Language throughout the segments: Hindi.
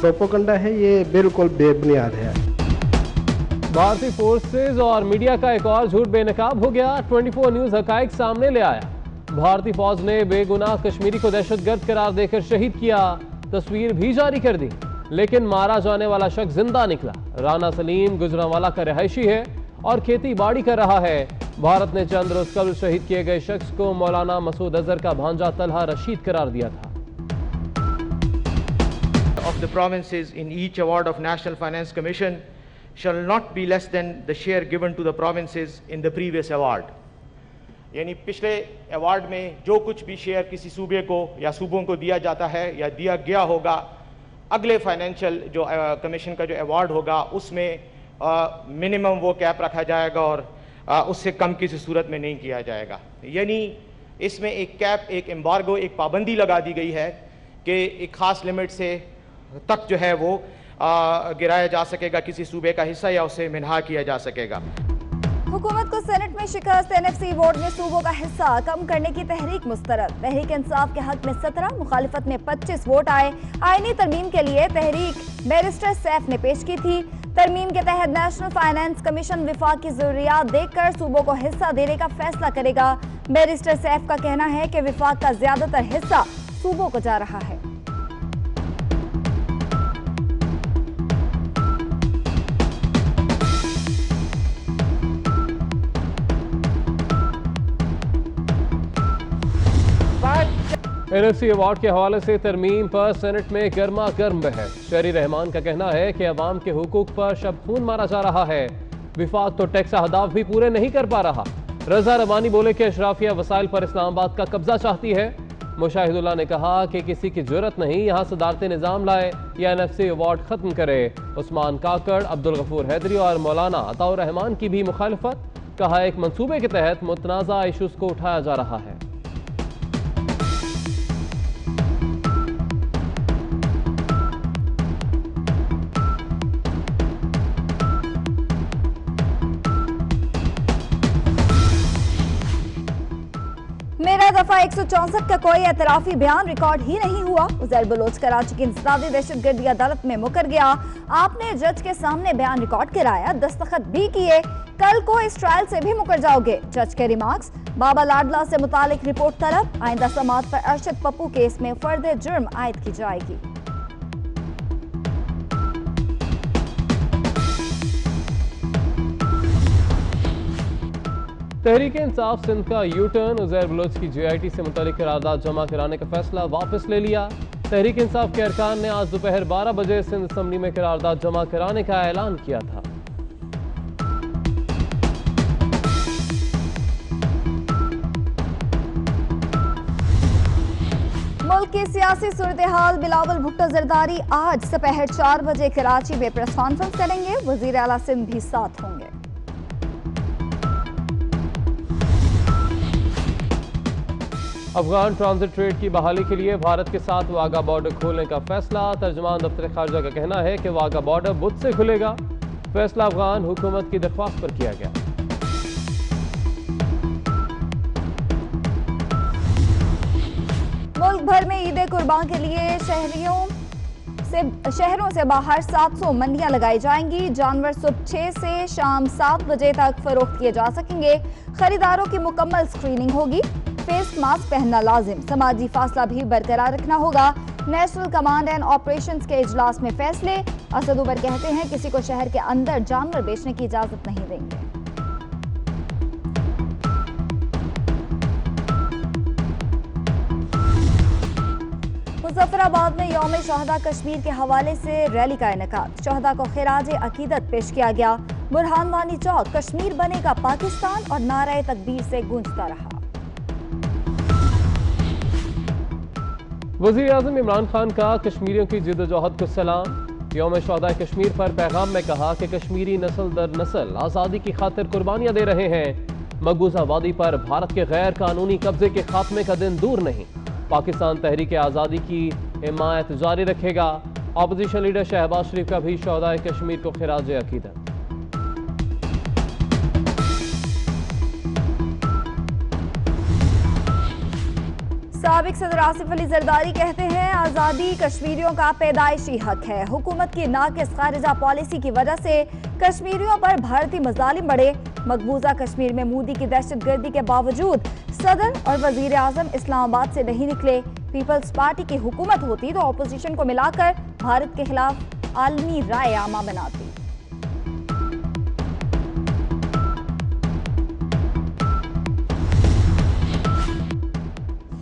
प्रोपोगंडा है, ये बिल्कुल बेबुनियाद है। भारतीय फोर्सेज और मीडिया का एक और झूठ बेनकाब हो गया। 24 न्यूज हकाइक सामने ले आया। भारतीय फौज ने बेगुनाह कश्मीरी को दहशतगर्द करार देकर शहीद किया, तस्वीर भी जारी कर दी, लेकिन मारा जाने वाला शख्स जिंदा निकला। राना सलीम गुजरांवाला का रहायशी है और खेती बाड़ी कर रहा है। भारत ने चंद रोज कबल शहीद किए गए शख्स को मौलाना मसूद अजहर का भांजा तलहा रशीद करार दिया था। Of the provinces in each award of National Finance Commission shall not be less than the share given to the provinces in the previous award. यानी पिछले अवार्ड में जो कुछ भी शेयर किसी सूबे को या सूबों को दिया जाता है या दिया गया होगा, अगले फाइनेंशियल जो कमीशन का जो अवार्ड होगा उसमें मिनिमम वो कैप रखा जाएगा और उससे कम किसी सूरत में नहीं किया जाएगा। यानी इसमें एक कैप, एक एम्बार्गो, एक पाबंदी लगा दी गई है कि एक ख़ास लिमिट से तक जो है वो गिराया जा सकेगा किसी सूबे का हिस्सा या उसे मिनहा किया जा सकेगा। हुकूमत को सेनेट में शिकस्त, एनएफसी बोर्ड में सूबों का हिस्सा कम करने की तहरीक मुस्तरद। तहरीक इंसाफ के हक में 17, मुखालिफत में 25 वोट आए। आईनी तरमीम के लिए तहरीक बैरिस्टर सैफ ने पेश की थी। तरमीम के तहत नेशनल फाइनेंस कमीशन विफाक की जरूरियात देखकर सूबों को हिस्सा देने का फैसला करेगा। बैरिस्टर सैफ का कहना है कि विफाक का ज्यादातर हिस्सा सूबों को जा रहा है। एनएफसी अवार्ड के हवाले से तरमीम पर सेनेट में गर्मा गर्म बहस। शहरी रहमान का कहना है कि अवाम के हुकूक पर शब खून मारा जा रहा है। विफाक तो टैक्स अहदाफ भी पूरे नहीं कर पा रहा। रजा रबानी बोले कि अशराफिया वसाइल पर इस्लामाबाद का कब्जा चाहती है। मुशाहिदुल्लाह ने कहा कि किसी की जरूरत नहीं यहाँ सदारती निज़ाम लाए या एनएफसी अवार्ड खत्म करे। उस्मान काकड़, अब्दुल गफूर हैदरी और मौलाना अताउर रहमान की भी मुखालफत। कहा एक मंसूबे के तहत मुतनाज़ा इशूज़ को उठाया जा रहा है। मेरा दफा 164 का कोई एतराफी बयान रिकॉर्ड ही नहीं हुआ। उज़ैर बलोच कराची की इंसदादी दहशतगर्दी अदालत में मुकर गया। आपने जज के सामने बयान रिकॉर्ड कराया, दस्तखत भी किए। कल को इस ट्रायल से भी मुकर जाओगे। जज के रिमार्क्स। बाबा लाडला से मुतालिक रिपोर्ट तलब। आइंदा समाअत पर अरशद पप्पू केस में फर्द जुर्म आयद की जाएगी। तहरीक इंसाफ सिंध का यू टर्न। उज़ैर बलोच की JIT से मुतालिक करारदाद जमा कराने का फैसला वापस ले लिया। तहरीक इंसाफ के अरकान ने आज दोपहर 12 बजे सिंध असम्बली में करारदाद जमा कराने का ऐलान किया था। मुल्क की सियासी सूरत हाल। बिलावल भुट्टो जरदारी आज दोपहर 4 बजे कराची में प्रेस कॉन्फ्रेंस करेंगे। वजीर आला सिंध भी साथ होंगे। अफगान ट्रांजिट ट्रेड की बहाली के लिए भारत के साथ वाघा बॉर्डर खोलने का फैसला। तर्जुमान दफ्तर खारजा का कहना है कि वाघा बॉर्डर बुध से खुलेगा। फैसला अफगान हुकूमत की दरख्वास्त पर किया गया। मुल्क भर में ईद कुर्बान के लिए शहरों से बाहर 700 मंडियां लगाई जाएंगी। जानवर सुबह 6 से शाम 7 बजे तक फरोख्त किए जा सकेंगे। खरीदारों की मुकम्मल स्क्रीनिंग होगी। फेस मास्क पहनना लाजिम। समाजी फासला भी बरकरार रखना होगा। नेशनल कमांड एंड ऑपरेशंस के इजलास में फैसले। असद उमर कहते हैं किसी को शहर के अंदर जानवर बेचने की इजाजत नहीं देंगे। मुजफ्फराबाद में यौम शहदा कश्मीर के हवाले से रैली का इनेकाद। शहदा को खिराज अकीदत पेश किया गया। बुरहान वानी चौक कश्मीर बनेगा पाकिस्तान और नारे तकबीर से गूंजता रहा। वज़ीर आज़म इमरान खान का कश्मीरियों की जिद्दोजहद को सलाम। यौम शहदा कश्मीर पर पैगाम में कहा कि कश्मीरी नस्ल दर नस्ल आज़ादी की खातिर कुर्बानियां दे रहे हैं। मकबूजा वादी पर भारत के गैर कानूनी कब्जे के खात्मे का दिन दूर नहीं। पाकिस्तान तहरीक आज़ादी की हिमायत जारी रखेगा। अपोजिशन लीडर शहबाज शरीफ का भी शहदाए कश्मीर को खिराज अकीदत। साबिक सदर आसिफ अली जरदारी कहते हैं आज़ादी कश्मीरियों का पैदाइशी हक है। हुकूमत की नाकिस खारिजा पॉलिसी की वजह से कश्मीरियों पर भारतीय मजालिम बढ़े। मकबूजा कश्मीर में मोदी की दहशतगर्दी के बावजूद सदर और वजीर आजम इस्लामाबाद से नहीं निकले। पीपल्स पार्टी की हुकूमत होती तो अपोजिशन को मिलाकर भारत के खिलाफ आलमी राय आमा बनाती।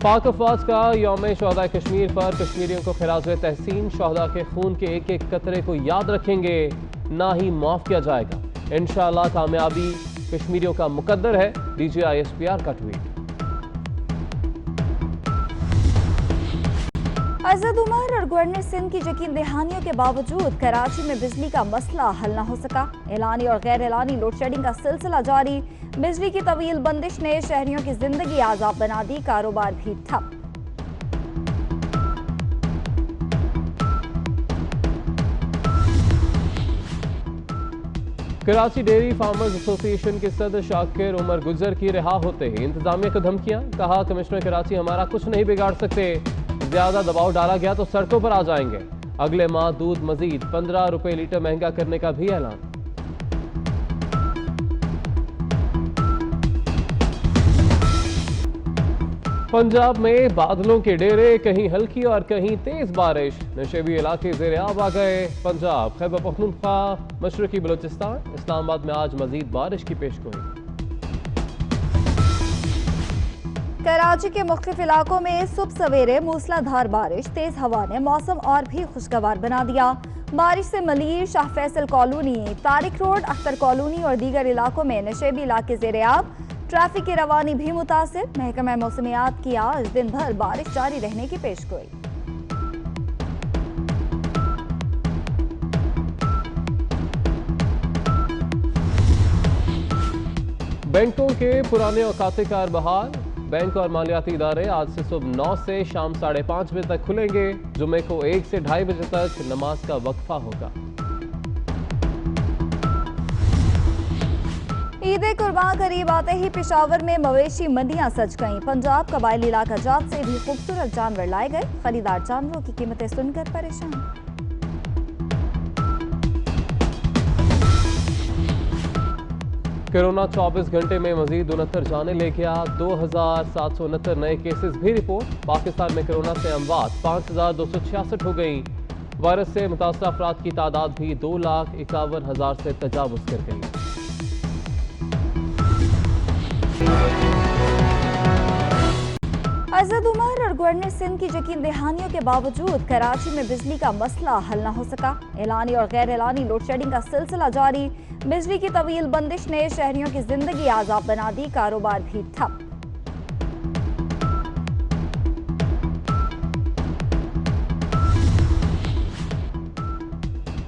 पाक अफवाज का यौम शहदा कश्मीर पर कश्मीरियों को खिराज तहसीन शहदा के खून के एक एक कतरे को याद रखेंगे, ना ही माफ किया जाएगा। इंशाअल्लाह कामयाबी कश्मीरियों का मुकद्दर है, DGI SPR का ट्वीट। असद उमर और गवर्नर सिंध की यकीन दहानियों के बावजूद कराची में बिजली का मसला हल न हो सका। एलानी और गैर एलानी लोड शेडिंग का सिलसिला जारी। बिजली की तवील बंदिश ने शहरियों की जिंदगी आजाब बना दी, कारोबार भी ठप। कराची डेयरी फार्मर्स एसोसिएशन के सदर शाकिर उमर गुजर की रिहा होते ही इंतजामिया को धमकियां। कहा कमिश्नर कराची हमारा कुछ नहीं बिगाड़ सकते, ज्यादा दबाव डाला गया तो सड़कों पर आ जाएंगे। अगले माह दूध मजीद 15 रुपए लीटर महंगा करने का भी ऐलान। पंजाब में बादलों के डेरे, कहीं हल्की और कहीं तेज बारिश। नशेबी इलाके ज़ेर-ए-आब आ गए। पंजाब, खैबर पख्तूनख्वा, मशरकी बलूचिस्तान, इस्लामाबाद में आज मजीद बारिश की पेशगोई। कराची के मुख्तलिफ इलाकों में सुबह सवेरे मूसलाधार बारिश, तेज हवा ने मौसम और भी खुशगवार बना दिया। बारिश से Malir, Shah Faisal colony, Tariq road, Akhtar colony और दीगर इलाकों में नशेबी इलाके ज़ेर-ए-आब। ट्रैफिक की रवानी भी मुतासिर। महकमा मौसमियात की आज दिन भर बारिश जारी रहने की पेशगोई। बैंकों के पुराने औकाते कार बहाल। बैंक और मालियाती इदारे आज से सुबह 9 से शाम 5:30 बजे तक खुलेंगे। जुमे को 1 से 2:30 बजे तक नमाज का वक्फा होगा। ईद कुर्बान करीब आते ही पेशावर में मवेशी मंडियां सज गईं। पंजाब कबायली इलाका जात से भी खूबसूरत जानवर लाए गए। खरीदार जानवरों की कीमतें सुनकर परेशान। कोरोना 24 घंटे में मजीद 69 जाने ले गया। 2769 नए केसेस भी रिपोर्ट। पाकिस्तान में कोरोना से अमवात 5266 हो गई। वायरस से मुतासर अफराद की तादाद भी 2,51,000 से तजावुज कर गई। असद उमर और गवर्नर सिंध की यकीन दहानियों के बावजूद कराची में बिजली का मसला हल न हो सका। एलानी और गैर एलानी लोड शेडिंग का सिलसिला जारी। बिजली की तवील बंदिश ने शहरियों की जिंदगी आजाब बना दी, कारोबार भी ठप।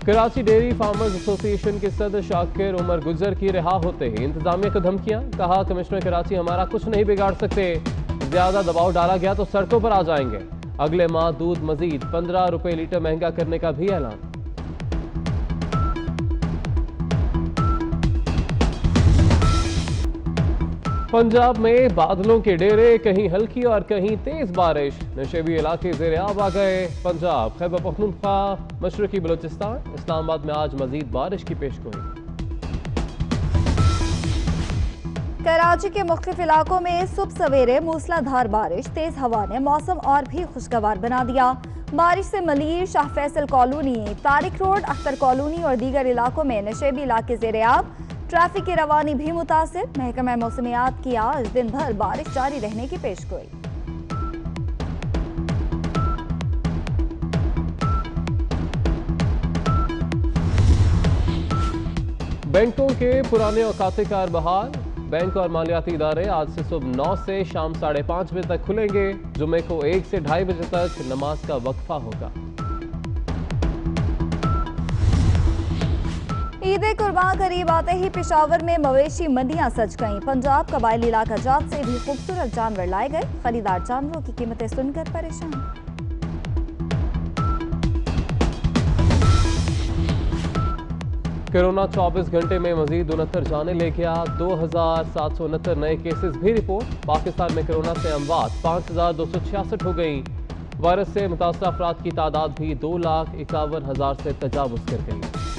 कराची डेयरी फार्मर्स एसोसिएशन के सदर शाकिर उमर गुजर की रिहा होते ही इंतजामिया को धमकियां। कहा कमिश्नर कराची हमारा कुछ नहीं बिगाड़ सकते, ज्यादा दबाव डाला गया तो सड़कों पर आ जाएंगे। अगले माह दूध मजीद 15 रुपए लीटर महंगा करने का भी ऐलान। पंजाब में बादलों के डेरे, कहीं हल्की और कहीं तेज बारिश। नशेबी इलाके ज़ेर-ए-आब आ गए। पंजाब, खैबर पख्तूनख्वा, मशरकी बलूचिस्तान, इस्लामाबाद में आज मजीद बारिश की पेशगोई। कराची के मुख्तलिफ इलाकों में सुबह सवेरे मूसलाधार बारिश, तेज हवा ने मौसम और भी खुशगवार बना दिया। बारिश से Malir, Shah Faisal colony, Tariq road, Akhtar colony और दीगर इलाकों में नशेबी इलाके ज़ेर-ए-आब। ट्रैफिक की रवानी भी मुतासिर। महकमा मौसमियात की आज दिन भर बारिश जारी रहने की पेशगोई। बैंकों के पुराने औकाते कार बहाल। बैंक और मालियाती इदारे आज से सुबह 9 से शाम 5:30 बजे तक खुलेंगे। जुमे को 1 से 2:30 बजे तक नमाज का वक्फा होगा। ईद कुर्बान करीब आते ही पेशावर में मवेशी मंडियां सज गईं। पंजाब कबायली इलाका जात से भी खूबसूरत जानवर लाए गए। खरीदार जानवरों की कीमतें सुनकर परेशान। कोरोना 24 घंटे में मजीद 69 जाने ले गया। 2769 नए केसेस भी रिपोर्ट। पाकिस्तान में कोरोना से अमवात 5266 हो गई। वायरस से मुतासर अफराद की तादाद भी 2,51,000 से तजावुज कर गई।